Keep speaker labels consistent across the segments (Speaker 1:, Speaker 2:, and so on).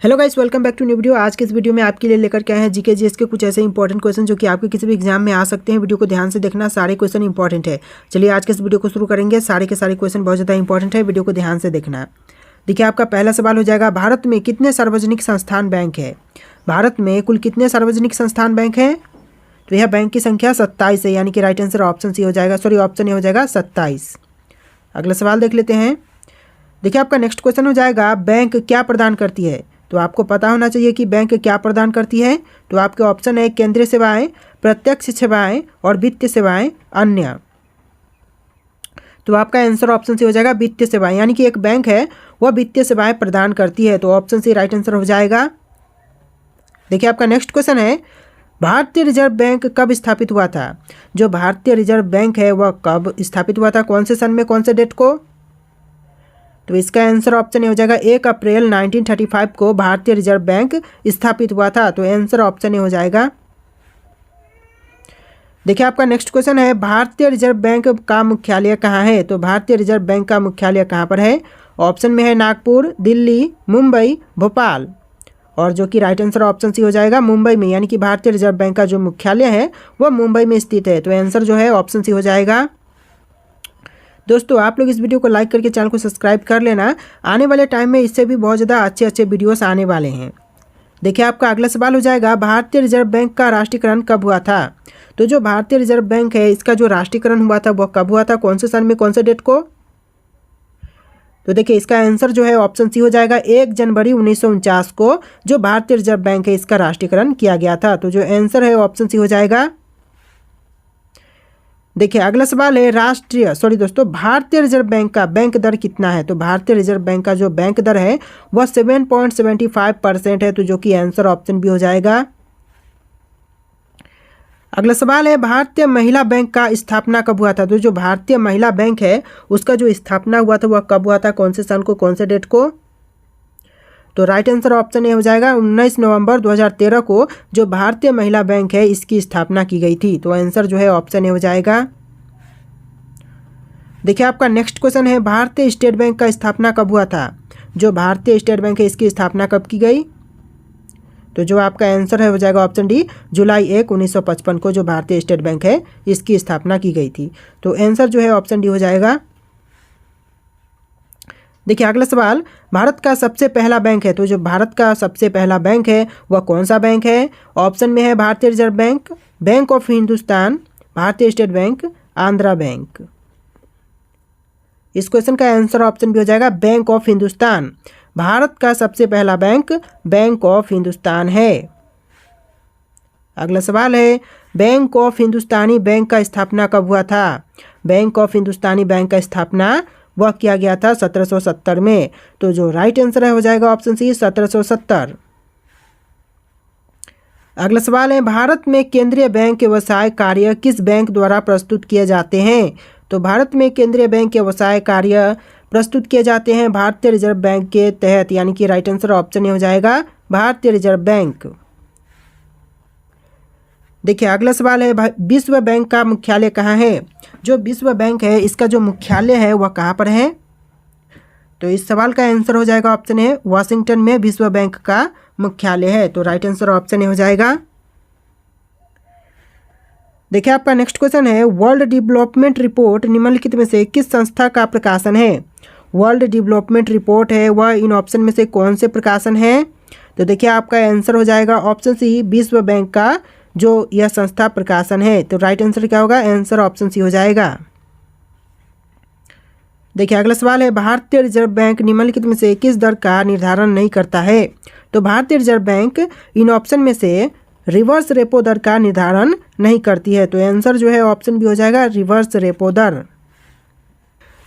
Speaker 1: Hello guys, welcome back to new video. आज के इस वीडियो में आपके लिए लेकर के आए हैं जीके जीएस के कुछ ऐसे इंपॉर्टेंट क्वेश्चन जो कि आपके किसी भी एग्जाम में आ सकते हैं। वीडियो को ध्यान से देखना, सारे क्वेश्चन इंपॉर्टेंट है। चलिए आज के इस वीडियो को शुरू करेंगे। सारे के सारे क्वेश्चन बहुत ज़्यादा इंपॉर्टेंट है, वीडियो को ध्यान से देखना। देखिए, आपका पहला सवाल हो जाएगा, भारत में कितने सार्वजनिक संस्थान बैंक है? भारत में कुल कितने सार्वजनिक संस्थान बैंक हैं? तो यह बैंक की संख्या 27 है, यानी कि राइट आंसर ऑप्शन सी हो जाएगा, ऑप्शन ए हो जाएगा 27। अगला सवाल देख लेते हैं। देखिए, आपका नेक्स्ट क्वेश्चन हो जाएगा, बैंक क्या प्रदान करती है? तो आपको पता होना चाहिए कि बैंक क्या प्रदान करती है। तो आपके ऑप्शन है केंद्रीय सेवाएं, प्रत्यक्ष सेवाएं और वित्तीय सेवाएं, अन्य। तो आपका आंसर ऑप्शन सी हो जाएगा वित्तीय सेवाएं, यानी कि एक बैंक है वह वित्तीय सेवाएं प्रदान करती है। तो ऑप्शन सी राइट आंसर हो जाएगा। देखिए, आपका नेक्स्ट क्वेश्चन है, भारतीय रिजर्व बैंक कब स्थापित हुआ था? जो भारतीय रिजर्व बैंक है वह कब स्थापित हुआ था, कौन से सन में, कौन से डेट को? तो इसका आंसर ऑप्शन ए हो जाएगा 1 अप्रैल 1935 को भारतीय रिजर्व बैंक स्थापित हुआ था। तो आंसर ऑप्शन ए हो जाएगा। देखिए, आपका नेक्स्ट क्वेश्चन है, भारतीय रिजर्व बैंक का मुख्यालय कहाँ है? तो भारतीय रिजर्व बैंक का मुख्यालय कहाँ पर है? ऑप्शन में है नागपुर, दिल्ली, मुंबई, भोपाल। और जो कि राइट आंसर ऑप्शन सी हो जाएगा मुंबई में, यानी कि भारतीय रिजर्व बैंक का जो मुख्यालय है वह मुंबई में स्थित है। तो आंसर जो है ऑप्शन सी हो जाएगा। दोस्तों, आप लोग इस वीडियो को लाइक करके चैनल को सब्सक्राइब कर लेना। आने वाले टाइम में इससे भी बहुत ज़्यादा अच्छे अच्छे वीडियोस आने वाले हैं। देखिए, आपका अगला सवाल हो जाएगा, भारतीय रिजर्व बैंक का राष्ट्रीयकरण कब हुआ था? तो जो भारतीय रिजर्व बैंक है इसका जो राष्ट्रीयकरण हुआ था वह कब हुआ था, कौन से सन में, कौन से डेट को? तो देखिए, इसका आंसर जो है ऑप्शन सी हो जाएगा 1 जनवरी 1949 को जो भारतीय रिजर्व बैंक है इसका राष्ट्रीयकरण किया गया था। तो जो आंसर है ऑप्शन सी हो जाएगा। देखिए, अगला सवाल है, भारतीय रिजर्व बैंक का बैंक दर कितना है? तो भारतीय रिजर्व बैंक का जो बैंक दर है वह 7.75% है। तो जो कि आंसर ऑप्शन बी हो जाएगा। अगला सवाल है, भारतीय महिला बैंक का स्थापना कब हुआ था? तो जो भारतीय महिला बैंक है उसका जो स्थापना हुआ था वह कब हुआ था, कौन से सन को, कौन से डेट को? तो राइट आंसर ऑप्शन ए हो जाएगा 19 नवंबर 2013 को जो भारतीय महिला बैंक है इसकी स्थापना की गई थी। तो आंसर जो है ऑप्शन ए हो जाएगा। देखिए, आपका नेक्स्ट क्वेश्चन है, भारतीय स्टेट बैंक का स्थापना कब हुआ था? जो भारतीय स्टेट बैंक है इसकी स्थापना कब की गई? तो जो आपका आंसर है हो जाएगा ऑप्शन डी, जुलाई 1, 1955 को जो भारतीय स्टेट बैंक है इसकी स्थापना की गई थी। तो आंसर जो है ऑप्शन डी हो जाएगा। देखिए, अगला सवाल, भारत का सबसे पहला बैंक है। तो जो भारत का सबसे पहला बैंक है वह कौन सा बैंक है? ऑप्शन में है भारतीय reserve bank, bank of Hindustan, भारतीय स्टेट बैंक, आंध्रा बैंक। इस क्वेश्चन का आंसर ऑप्शन भी हो जाएगा बैंक ऑफ हिंदुस्तान। भारत का सबसे पहला बैंक बैंक ऑफ हिंदुस्तान है। अगला सवाल है, बैंक ऑफ हिंदुस्तानी बैंक का स्थापना कब हुआ था? बैंक ऑफ हिंदुस्तानी बैंक का स्थापना वह किया गया था 1770 में। तो जो राइट आंसर है हो जाएगा ऑप्शन सी, 1770। अगला सवाल है, भारत में केंद्रीय बैंक के व्यवसाय कार्य किस बैंक द्वारा प्रस्तुत किए जाते हैं? तो भारत में केंद्रीय बैंक के व्यवसाय कार्य प्रस्तुत किए जाते हैं भारतीय रिजर्व बैंक के तहत, यानी कि राइट आंसर ऑप्शन ए हो जाएगा भारतीय रिजर्व बैंक। देखिए, अगला सवाल है, विश्व बैंक का मुख्यालय कहाँ है? जो विश्व बैंक है इसका जो मुख्यालय है वह कहाँ पर है? तो इस सवाल का आंसर हो जाएगा ऑप्शन ए, वाशिंगटन में विश्व बैंक का मुख्यालय है। तो राइट आंसर ऑप्शन ए हो जाएगा। देखिए, आपका नेक्स्ट क्वेश्चन है, वर्ल्ड डेवलपमेंट रिपोर्ट निम्नलिखित में से किस संस्था का प्रकाशन है? वर्ल्ड डेवलपमेंट रिपोर्ट है वह इन ऑप्शन में से कौन से प्रकाशन है? तो देखिए, आपका आंसर हो जाएगा ऑप्शन सी, विश्व बैंक का जो यह संस्था प्रकाशन है। तो राइट आंसर क्या होगा? आंसर ऑप्शन सी हो जाएगा। देखिए, अगला सवाल है, भारतीय रिजर्व बैंक निम्नलिखित में से किस दर का निर्धारण नहीं करता है? तो भारतीय रिजर्व बैंक इन ऑप्शन में से रिवर्स रेपो दर का निर्धारण नहीं करती है। तो आंसर जो है ऑप्शन बी हो जाएगा रिवर्स रेपो दर।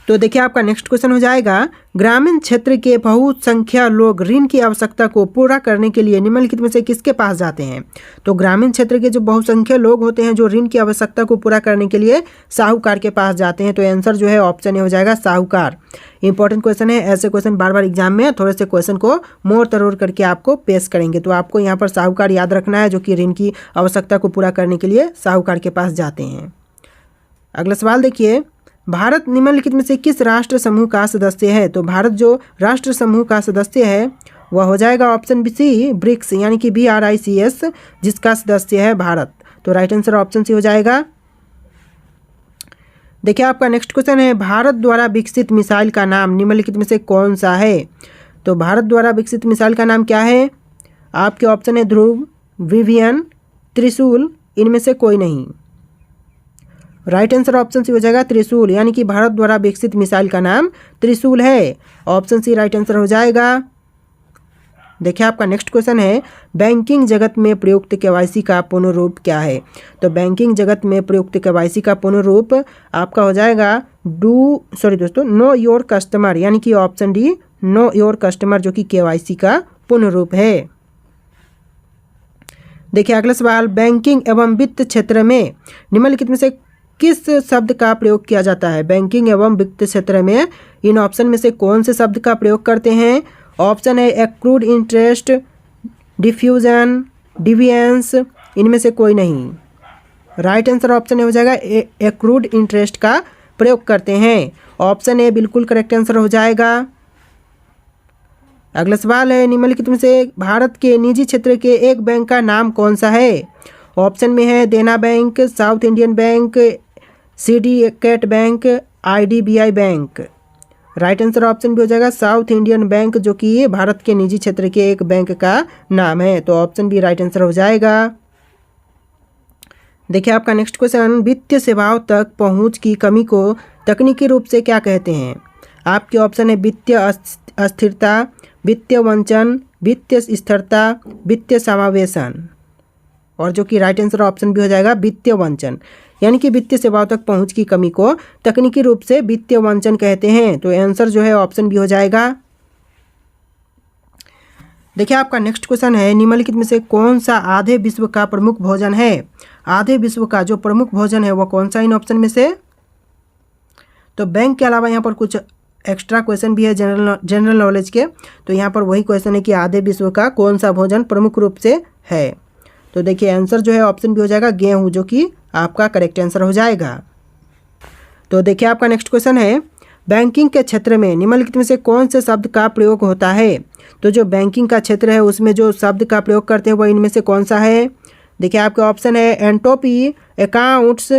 Speaker 1: तो देखिए, आपका नेक्स्ट क्वेश्चन हो जाएगा, ग्रामीण क्षेत्र के बहुसंख्यक लोग ऋण की आवश्यकता को पूरा करने के लिए निम्नलिखित में से किसके पास जाते हैं? तो ग्रामीण क्षेत्र के जो बहुसंख्यक लोग होते हैं जो ऋण की आवश्यकता को पूरा करने के लिए साहूकार के पास जाते हैं। तो आंसर जो है ऑप्शन ए हो जाएगा साहूकार। इंपॉर्टेंट क्वेश्चन है, ऐसे क्वेश्चन बार बार एग्जाम में थोड़े से क्वेश्चन को मोड़ तरोड़ करके आपको पेश करेंगे। तो आपको यहाँ पर साहूकार याद रखना है जो कि ऋण की आवश्यकता को पूरा करने के लिए साहूकार के पास जाते हैं। अगला सवाल देखिए, भारत निम्नलिखित में से किस राष्ट्र समूह का सदस्य है? तो भारत जो राष्ट्र समूह का सदस्य है वह हो जाएगा ऑप्शन सी ब्रिक्स, यानी कि BRICS, जिसका सदस्य है भारत। तो राइट आंसर ऑप्शन सी हो जाएगा। देखिए आपका नेक्स्ट क्वेश्चन है, भारत द्वारा विकसित मिसाइल का नाम निम्नलिखित में से कौन सा है। तो भारत द्वारा विकसित मिसाइल का नाम क्या है। आपके ऑप्शन है ध्रुव, विवियन, त्रिशूल, इनमें से कोई नहीं। राइट आंसर ऑप्शन सी हो जाएगा त्रिशूल, यानी कि भारत द्वारा विकसित मिसाइल का नाम त्रिशूल है। ऑप्शन सी राइट आंसर हो जाएगा। देखिए आपका नेक्स्ट क्वेश्चन है, बैंकिंग जगत में प्रयुक्त KYC का पूर्ण रूप क्या है। तो बैंकिंग जगत में प्रयुक्त KYC का पूर्ण रूप आपका हो जाएगा नो योर कस्टमर, यानी कि option D know your customer, जो कि KYC का पूर्ण रूप है। देखिए अगला सवाल, बैंकिंग एवं वित्त क्षेत्र में निम्नलिखित में से किस शब्द का प्रयोग किया जाता है। बैंकिंग एवं वित्त क्षेत्र में इन ऑप्शन में से कौन से शब्द का प्रयोग करते हैं। ऑप्शन है एक्रूड इंटरेस्ट, डिफ्यूजन, डिविएंस, इनमें से कोई नहीं। राइट आंसर ऑप्शन हो जाएगा एक्रूड इंटरेस्ट का प्रयोग करते हैं। ऑप्शन ए बिल्कुल करेक्ट आंसर हो जाएगा। अगला सवाल है, निम्नलिखित में से भारत के निजी क्षेत्र के एक बैंक का नाम कौन सा है। ऑप्शन में है देना bank, south Indian bank, syndicate bank, IDBI bank. Right answer option भी हो जाएगा साउथ इंडियन बैंक, जो कि भारत के निजी क्षेत्र के एक बैंक का नाम है। तो ऑप्शन भी राइट आंसर हो जाएगा। देखिए आपका नेक्स्ट क्वेश्चन, वित्तीय सेवाओं तक पहुंच की कमी को तकनीकी रूप से क्या कहते हैं। आपके ऑप्शन है वित्तीय अस्थिरता, वित्तीय वंचन, वित्तीय स्थिरता, वित्तीय समावेशन, और जो कि राइट आंसर ऑप्शन भी हो जाएगा वित्तीय वंचन, यानी कि वित्तीय सेवाओं तक पहुंच की कमी को तकनीकी रूप से वित्तीय वंचन कहते हैं। तो आंसर जो है ऑप्शन भी हो जाएगा। देखिए आपका नेक्स्ट क्वेश्चन है, निम्नलिखित में से कौन सा आधे विश्व का प्रमुख भोजन है। आधे विश्व का जो प्रमुख भोजन है वह कौन सा इन ऑप्शन में से। तो बैंक के अलावा यहाँ पर कुछ एक्स्ट्रा क्वेश्चन भी है जनरल नॉलेज के। तो यहाँ पर वही क्वेश्चन है कि आधे विश्व का कौन सा भोजन प्रमुख रूप से है। तो देखिए आंसर जो है ऑप्शन भी हो जाएगा गेहूँ, जो कि आपका करेक्ट आंसर हो जाएगा। तो देखिए आपका नेक्स्ट क्वेश्चन है, बैंकिंग के क्षेत्र में निम्नलिखित में से कौन से शब्द का प्रयोग होता है। तो जो बैंकिंग का क्षेत्र है उसमें जो शब्द का प्रयोग करते हैं वह इनमें से कौन सा है। देखिए आपके ऑप्शन है एंट्रोपी, अकाउंट्स,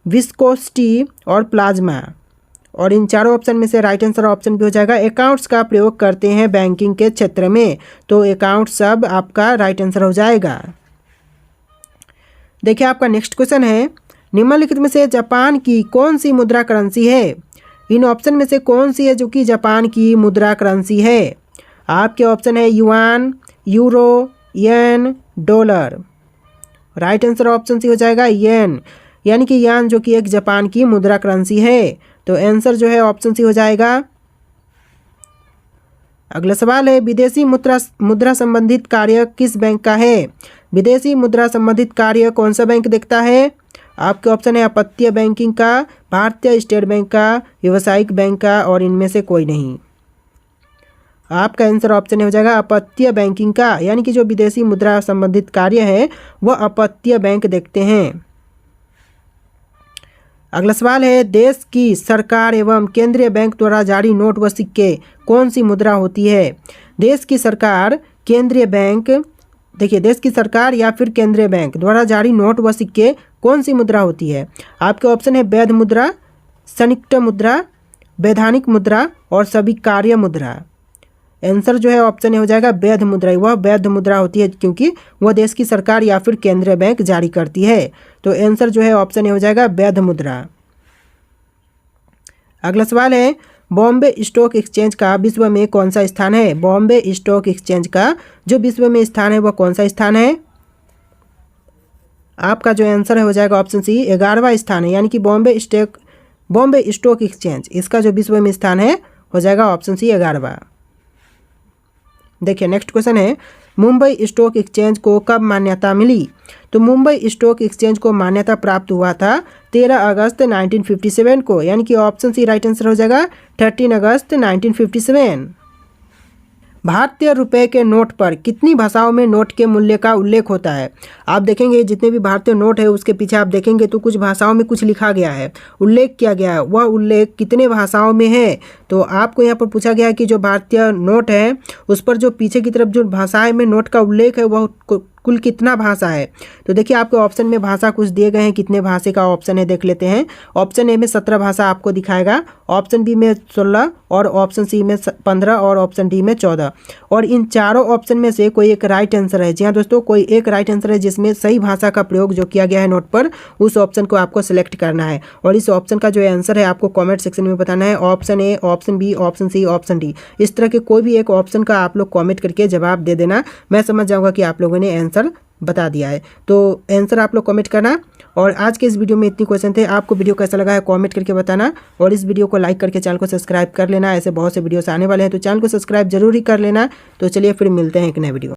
Speaker 1: विस्कोसिटी और प्लाज्मा, और इन चारों ऑप्शन में से राइट आंसर ऑप्शन भी हो जाएगा अकाउंट्स का प्रयोग करते हैं बैंकिंग के क्षेत्र में। तो अकाउंट सब आपका राइट आंसर हो जाएगा। देखिए आपका नेक्स्ट क्वेश्चन है, निम्नलिखित में से जापान की कौन सी मुद्रा करेंसी है। इन ऑप्शन में से कौन सी है जो कि जापान की मुद्रा करेंसी है। आपके ऑप्शन है yuan, euro, yen, dollar. Right answer option C हो जाएगा येन, यानी कि यान जो कि एक जापान की मुद्रा करेंसी है। तो आंसर जो है ऑप्शन सी हो जाएगा। अगला सवाल है, विदेशी मुद्रा संबंधित कार्य किस बैंक का है। विदेशी मुद्रा संबंधित कार्य कौन सा बैंक देखता है। आपके ऑप्शन है अपतटीय बैंकिंग का, भारतीय स्टेट बैंक का, व्यावसायिक बैंक का, और इनमें से कोई नहीं। आपका आंसर ऑप्शन हो जाएगा अपतटीय बैंकिंग का, यानी कि जो विदेशी मुद्रा संबंधित कार्य है वह अपतटीय बैंक देखते हैं। अगला सवाल है, देश की सरकार एवं केंद्रीय बैंक द्वारा जारी नोट व सिक्के कौन सी मुद्रा होती है। देश की सरकार, केंद्रीय बैंक, देखिए देश की सरकार या फिर केंद्रीय बैंक द्वारा जारी नोट व सिक्के कौन सी मुद्रा होती है। आपके ऑप्शन है वैध मुद्रा, संयुक्त मुद्रा, वैधानिक मुद्रा और स्वीकार्य मुद्रा। आंसर जो है ऑप्शन ए हो जाएगा वैध मुद्रा। वह वैध मुद्रा होती है क्योंकि वह देश की सरकार या फिर केंद्रीय बैंक जारी करती है। तो आंसर जो है ऑप्शन ए हो जाएगा वैध मुद्रा। अगला सवाल है, बॉम्बे स्टॉक एक्सचेंज का विश्व में कौन सा स्थान है। बॉम्बे स्टॉक एक्सचेंज का जो विश्व में स्थान है वह कौन सा स्थान है। आपका जो आंसर है हो जाएगा ऑप्शन सी 11वां स्थान है, यानी कि बॉम्बे स्टॉक एक्सचेंज, इसका जो विश्व में स्थान है हो जाएगा ऑप्शन सी 11वां। देखिए नेक्स्ट क्वेश्चन है, मुंबई स्टॉक एक्सचेंज को कब मान्यता मिली। तो मुंबई स्टॉक एक्सचेंज को मान्यता प्राप्त हुआ था 13 अगस्त 1957 को, यानी कि ऑप्शन सी राइट आंसर हो जाएगा 13 अगस्त 1957। भारतीय रुपए के नोट पर कितनी भाषाओं में नोट के मूल्य का उल्लेख होता है। आप देखेंगे जितने भी भारतीय नोट है उसके पीछे आप देखेंगे तो कुछ भाषाओं में कुछ लिखा गया है, उल्लेख किया गया है। वह उल्लेख कितने भाषाओं में है? तो आपको यहाँ पर पूछा गया है कि जो भारतीय नोट है उस पर जो पीछे की तरफ जो भाषाएं में नोट का उल्लेख है वह कुल कितना भाषा है। तो देखिए आपके ऑप्शन में भाषा कुछ दिए गए हैं, कितने भाषा का ऑप्शन है देख लेते हैं। ऑप्शन ए में 17 भाषा आपको दिखाएगा, ऑप्शन बी में 16 और ऑप्शन सी में 15 और ऑप्शन डी में 14। और इन चारों ऑप्शन में से कोई एक राइट आंसर है। जी हाँ दोस्तों, कोई एक राइट आंसर है जिसमें सही भाषा का प्रयोग जो किया गया है नोट पर, उस ऑप्शन को आपको सिलेक्ट करना है। और इस ऑप्शन का जो आंसर है आपको कॉमेंट सेक्शन में बताना है। Option A, option B, option C, option D, इस तरह के कोई भी एक ऑप्शन का आप लोग कॉमेंट करके जवाब दे देना। मैं समझ जाऊँगा कि आप लोगों ने आंसर बता दिया है। तो आंसर आप लोग कमेंट करना। और आज के इस वीडियो में इतनी क्वेश्चन थे। आपको वीडियो कैसा लगा है कमेंट करके बताना। और इस वीडियो को लाइक करके चैनल को सब्सक्राइब कर लेना। ऐसे बहुत से वीडियोस आने वाले हैं तो चैनल को सब्सक्राइब जरूर ही कर लेना। तो चलिए फिर मिलते हैं एक नए वीडियो।